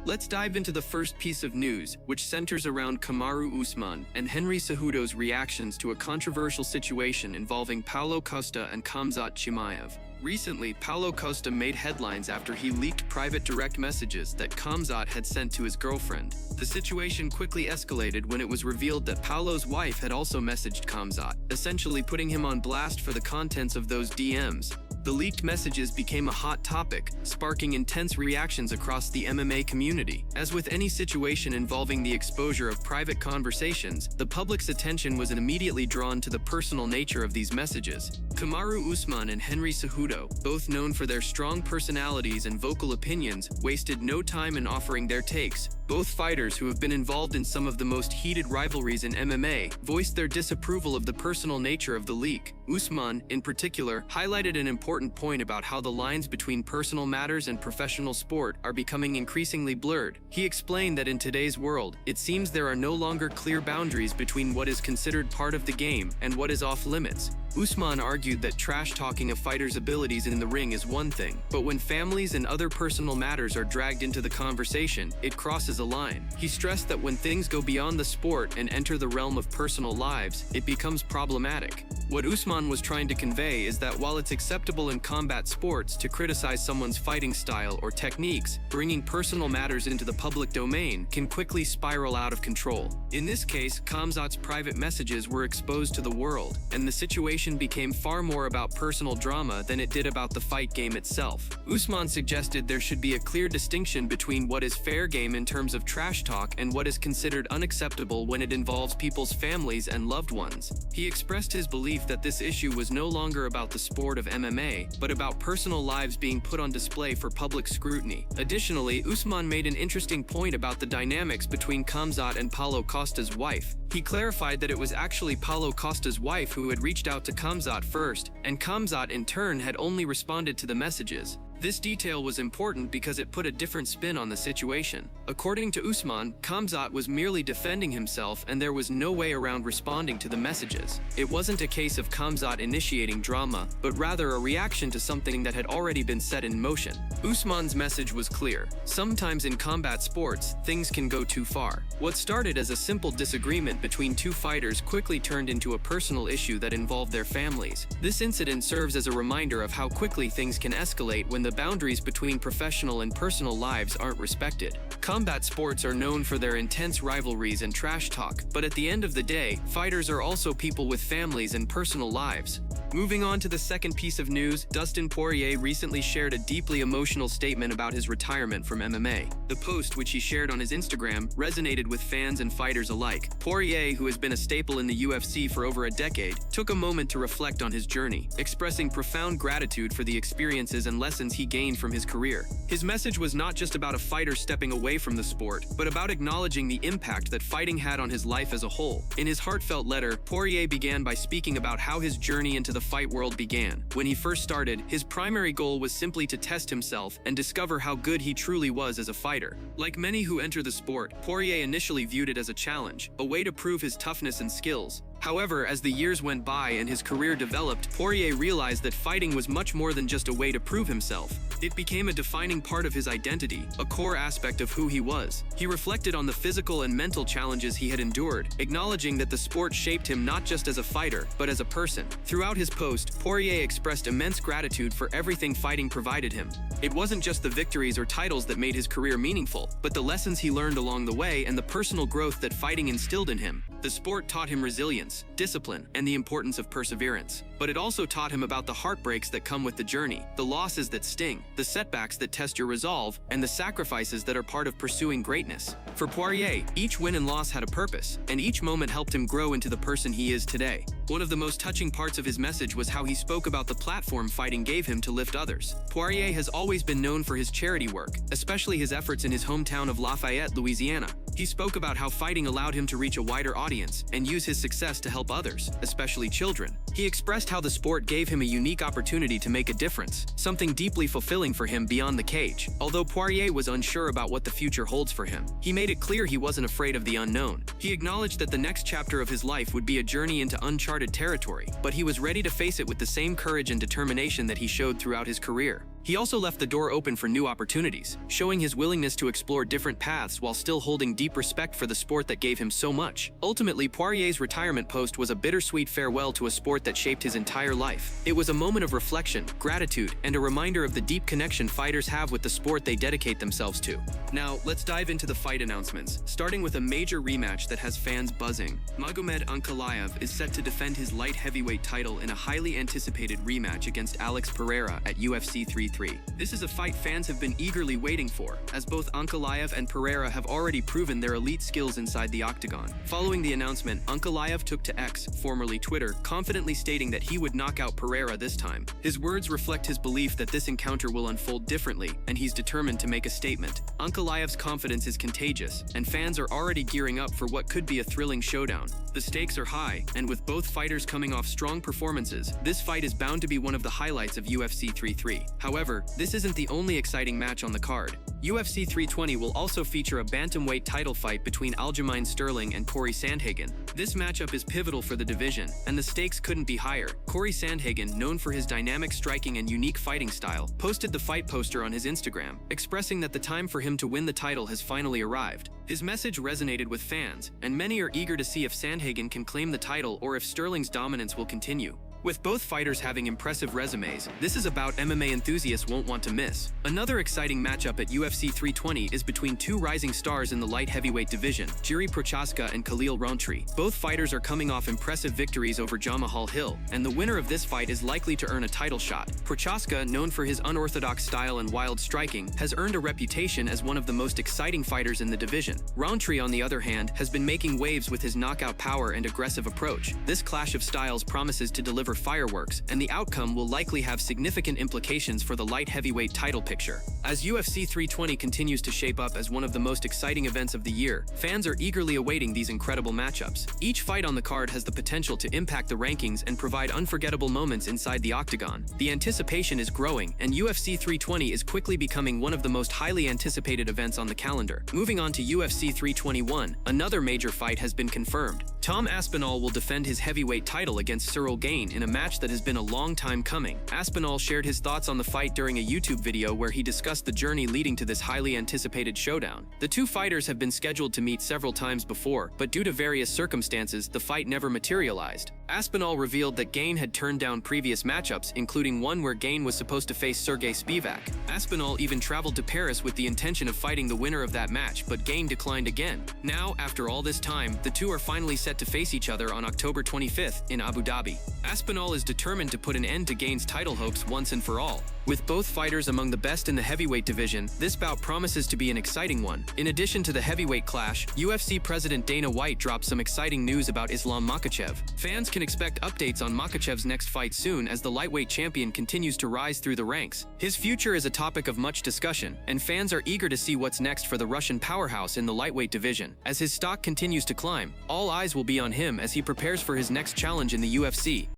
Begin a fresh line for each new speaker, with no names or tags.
Let's dive into the first piece of news, which centers around Kamaru Usman and Henry Cejudo's reactions to a controversial situation involving Paulo Costa and Khamzat Chimaev. Recently, Paulo Costa made headlines after he leaked private direct messages that Khamzat had sent to his girlfriend. The situation quickly escalated when it was revealed that Paulo's wife had also messaged Khamzat, essentially putting him on blast for the contents of those DMs. The leaked messages became a hot topic, sparking intense reactions across the MMA community. As with any situation involving the exposure of private conversations, the public's attention was immediately drawn to the personal nature of these messages. Kamaru Usman and Henry Cejudo, both known for their strong personalities and vocal opinions, wasted no time in offering their takes. Both fighters, who have been involved in some of the most heated rivalries in MMA, voiced their disapproval of the personal nature of the leak. Usman, in particular, highlighted an important point about how the lines between personal matters and professional sport are becoming increasingly blurred. He explained that in today's world, it seems there are no longer clear boundaries between what is considered part of the game and what is off limits. Usman argued that trash-talking a fighter's abilities in the ring is one thing, but when families and other personal matters are dragged into the conversation, it crosses a line. He stressed that when things go beyond the sport and enter the realm of personal lives, it becomes problematic. What Usman was trying to convey is that while it's acceptable in combat sports to criticize someone's fighting style or techniques, bringing personal matters into the public domain can quickly spiral out of control. In this case, Khamzat's private messages were exposed to the world, and the situation became far more about personal drama than it did about the fight game itself. Usman suggested there should be a clear distinction between what is fair game in terms of trash talk and what is considered unacceptable when it involves people's families and loved ones. He expressed his belief that this issue was no longer about the sport of MMA, but about personal lives being put on display for public scrutiny. Additionally, Usman made an interesting point about the dynamics between Khamzat and Paulo Costa's wife. He clarified that it was actually Paulo Costa's wife who had reached out to Khamzat first, and Khamzat in turn had only responded to the messages. This detail was important because it put a different spin on the situation. According to Usman, Khamzat was merely defending himself and there was no way around responding to the messages. It wasn't a case of Khamzat initiating drama, but rather a reaction to something that had already been set in motion. Usman's message was clear. Sometimes in combat sports, things can go too far. What started as a simple disagreement between two fighters quickly turned into a personal issue that involved their families. This incident serves as a reminder of how quickly things can escalate when the boundaries between professional and personal lives aren't respected. Combat sports are known for their intense rivalries and trash talk, but at the end of the day, fighters are also people with families and personal lives. Moving on to the second piece of news, Dustin Poirier recently shared a deeply emotional statement about his retirement from MMA. The post, which he shared on his Instagram, resonated with fans and fighters alike. Poirier, who has been a staple in the UFC for over a decade, took a moment to reflect on his journey, expressing profound gratitude for the experiences and lessons he gained from his career. His message was not just about a fighter stepping away from the sport, but about acknowledging the impact that fighting had on his life as a whole. In his heartfelt letter, Poirier began by speaking about how his journey into the fight world began. When he first started, his primary goal was simply to test himself and discover how good he truly was as a fighter. Like many who enter the sport, Poirier initially viewed it as a challenge, a way to prove his toughness and skills. However, as the years went by and his career developed, Poirier realized that fighting was much more than just a way to prove himself. It became a defining part of his identity, a core aspect of who he was. He reflected on the physical and mental challenges he had endured, acknowledging that the sport shaped him not just as a fighter, but as a person. Throughout his post, Poirier expressed immense gratitude for everything fighting provided him. It wasn't just the victories or titles that made his career meaningful, but the lessons he learned along the way and the personal growth that fighting instilled in him. The sport taught him resilience, discipline, and the importance of perseverance. But it also taught him about the heartbreaks that come with the journey, the losses that sting, the setbacks that test your resolve, and the sacrifices that are part of pursuing greatness. For Poirier, each win and loss had a purpose, and each moment helped him grow into the person he is today. One of the most touching parts of his message was how he spoke about the platform fighting gave him to lift others. Poirier has always been known for his charity work, especially his efforts in his hometown of Lafayette, Louisiana. He spoke about how fighting allowed him to reach a wider audience and use his success to help others, especially children. He expressed how the sport gave him a unique opportunity to make a difference, something deeply fulfilling for him beyond the cage. Although Poirier was unsure about what the future holds for him, he made it clear he wasn't afraid of the unknown. He acknowledged that the next chapter of his life would be a journey into uncharted territory, but he was ready to face it with the same courage and determination that he showed throughout his career. He also left the door open for new opportunities, showing his willingness to explore different paths while still holding deep respect for the sport that gave him so much. Ultimately, Poirier's retirement post was a bittersweet farewell to a sport that shaped his entire life. It was a moment of reflection, gratitude, and a reminder of the deep connection fighters have with the sport they dedicate themselves to. Now, let's dive into the fight announcements, starting with a major rematch that has fans buzzing. Magomed Ankalaev is set to defend his light heavyweight title in a highly anticipated rematch against Pereira at UFC 3. This is a fight fans have been eagerly waiting for, as both Ankalaev and Pereira have already proven their elite skills inside the octagon. Following the announcement, Ankalaev took to X, formerly Twitter, confidently stating that he would knock out Pereira this time. His words reflect his belief that this encounter will unfold differently, and he's determined to make a statement. Ankalaev's confidence is contagious, and fans are already gearing up for what could be a thrilling showdown. The stakes are high, and with both fighters coming off strong performances, this fight is bound to be one of the highlights of UFC 3. However, this isn't the only exciting match on the card. UFC 320 will also feature a bantamweight title fight between Algamine Sterling and Cory Sandhagen. This matchup is pivotal for the division, and the stakes couldn't be higher. Cory Sandhagen, known for his dynamic striking and unique fighting style, posted the fight poster on his Instagram, expressing that the time for him to win the title has finally arrived. His message resonated with fans, and many are eager to see if Sandhagen can claim the title or if Sterling's dominance will continue. With both fighters having impressive resumes, this is a bout MMA enthusiasts won't want to miss. Another exciting matchup at UFC 320 is between two rising stars in the light heavyweight division, Ciryl and Khalil Rountree. Both fighters are coming off impressive victories over Jamahal Hill, and the winner of this fight is likely to earn a title shot. Prochaska, known for his unorthodox style and wild striking, has earned a reputation as one of the most exciting fighters in the division. Rountree, on the other hand, has been making waves with his knockout power and aggressive approach. This clash of styles promises to deliver fireworks, and the outcome will likely have significant implications for the light heavyweight title picture. As UFC 320 continues to shape up as one of the most exciting events of the year, fans are eagerly awaiting these incredible matchups. Each fight on the card has the potential to impact the rankings and provide unforgettable moments inside the octagon. The anticipation is growing, and UFC 320 is quickly becoming one of the most highly anticipated events on the calendar. Moving on to UFC 321, another major fight has been confirmed. Tom Aspinall will defend his heavyweight title against Ciryl Gane in a match that has been a long time coming. Aspinall shared his thoughts on the fight during a YouTube video where he discussed the journey leading to this highly anticipated showdown. The two fighters have been scheduled to meet several times before, but due to various circumstances, the fight never materialized. Aspinall revealed that Gane had turned down previous matchups, including one where Gane was supposed to face Sergey Spivak. Aspinall even traveled to Paris with the intention of fighting the winner of that match, but Gane declined again. Now, after all this time, the two are finally set to face each other on October 25th in Abu Dhabi. Aspinall is determined to put an end to Gane's title hopes once and for all. With both fighters among the best in the heavyweight division, this bout promises to be an exciting one. In addition to the heavyweight clash, UFC President Dana White dropped some exciting news about Islam Makhachev. Fans can expect updates on Makhachev's next fight soon as the lightweight champion continues to rise through the ranks. His future is a topic of much discussion, and fans are eager to see what's next for the Russian powerhouse in the lightweight division. As his stock continues to climb, all eyes will be on him as he prepares for his next challenge in the UFC.